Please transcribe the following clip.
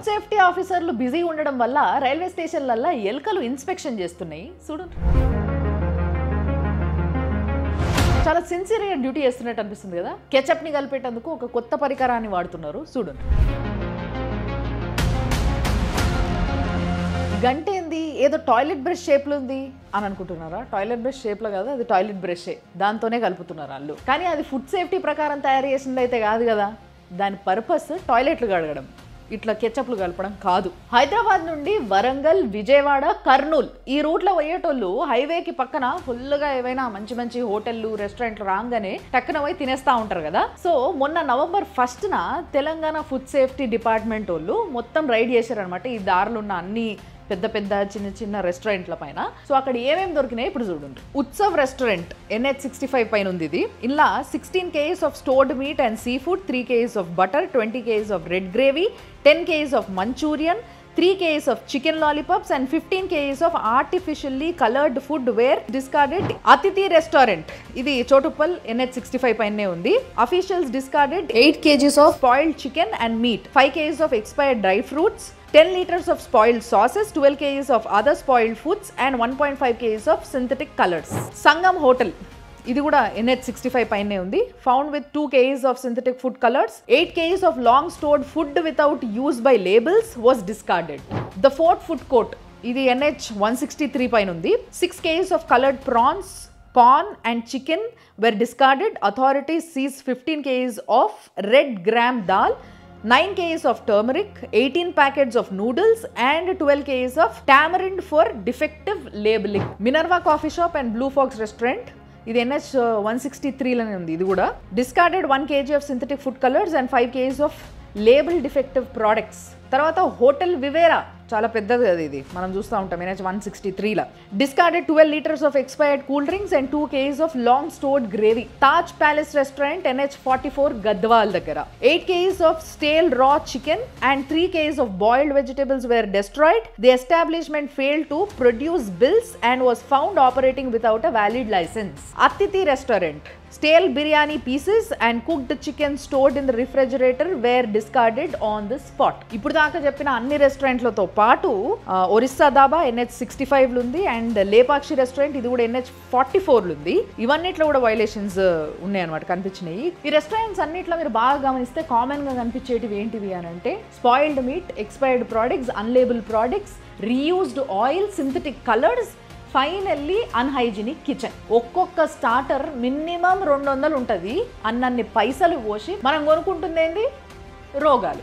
Food safety ఆఫీసర్లు busy ఉండడం వల్ల రైల్వే స్టేషన్లల్లో ఎలుకలు ఇన్స్పెక్షన్ చేస్తున్నాయి. చూడండి, చాలా సిన్సియర్గా డ్యూటీ చేస్తున్నట్టు అనిపిస్తుంది కదా. కెచప్ని కలిపేటందుకు ఒక కొత్త పరికరాన్ని వాడుతున్నారు. చూడండి, గంట ఏంది, ఏదో టాయిలెట్ బ్రష్ షేప్లో ఉంది అని అనుకుంటున్నారా? టాయిలెట్ బ్రష్ షేప్లో కాదు, అది టాయిలెట్ బ్రషే. దాంతోనే కలుపుతున్నారు వాళ్ళు. కానీ అది ఫుడ్ సేఫ్టీ ప్రకారం తయారు చేసింది అయితే కాదు కదా. దాని పర్పస్ టాయిలెట్లు కడగడం, ఇట్లా కెచప్లు కలపడం కాదు. హైదరాబాద్ నుండి వరంగల్, విజయవాడ, కర్నూల్ ఈ రూట్లో పోయేటోళ్ళు హైవేకి పక్కన ఫుల్గా ఏవైనా మంచి మంచి హోటళ్ళు, రెస్టారెంట్లు రాగానే టక్కున పోయి తినేస్తూ ఉంటారు కదా. సో మొన్న November 1న తెలంగాణ ఫుడ్ సేఫ్టీ డిపార్ట్మెంట్ వాళ్ళు మొత్తం రైడ్ చేశారనమాట ఈ దారిలో ఉన్న అన్ని పెద్ద పెద్ద చిన్న చిన్న రెస్టారెంట్ల పైన. సో అక్కడ ఏమేమి దొరికినాయి ఇప్పుడు చూడండి. ఉత్సవ్ రెస్టారెంట్ NH65 పైన ఉంది ఇది. ఇలా 16 kgs of stored meet and sea food, 3 kgs of butter, 20 kgs of red gravy, 10 kgs of Manchurian, 3 kgs of chicken lollipops and 15 kgs of artificially colored food were discarded. Atithi restaurant ఇది Choutuppal NH65 పైనే ఉంది. Officials discarded 8 kgs of spoiled chicken and meat, 5 kgs of expired dry fruits, 10 liters of spoiled sauces, 12 kgs of other spoiled foods and 1.5 kgs of synthetic colors. Sangam Hotel ఇది కూడా NH65 పైనే ఉంది. Found with 2 kgs of synthetic food colours, 8 kgs of long stored food without use by labels was discarded. The fort food court ఇది NH163 పైన ఉంది. 6 kgs of coloured prawns, corn and chicken were discarded. Authorities seized 15 kgs of red gram dal, 9 kgs of turmeric, 18 packets of noodles and 12 kgs of tamarind for defective labeling. Minerva Coffee Shop and Blue Fox Restaurant ఇది NH163లోనే ఉంది. ఇది కూడా discarded 1 kg of synthetic food colours and 5 kgs of label defective products. తర్వాత hotel Vivera చాలా పెద్దది కదా ఇది, మనం చూస్తూ ఉంటాం NH163లో. Discarded 12 liters of expired cool drinks and 2 kgs of long stored gravy. Taj palace restaurant NH44 Gadwal దగ్గర 8 kgs of stale raw chicken and 3 kgs of boiled vegetables were destroyed. The establishment failed to produce bills and was found operating without a valid licence. Atithi restaurant stale biryani pieces and cooked chicken stored in the refrigerator were discarded on the spot. ఇప్పుడు దాకా చెప్పిన అన్ని రెస్టారెంట్లతో పాటు Orissa dhaba NH65 ఉంది and Lepakshi restaurant ఇది కూడా NH44 ఉంది. ఇవన్నిట్లో కూడా వైలేషన్స్ ఉన్నాయి అనమాట, కనిపించినాయి. ఈ రెస్టారెంట్స్ అన్నిట్లో మీరు బాగా గమనిస్తే కామన్ గా కనిపించేటివి ఏంటివి అని అంటే spoiled meat, expired products, unlabelled products, reused oil, synthetic colours, finally unhygienic kitchen. ఒక్కొక్క స్టార్టర్ మినిమం 200 ఉంటుంది. అన్నన్ని పైసలు పోసి మనం కొనుక్కుంటుంది ఏంది? రోగాలు.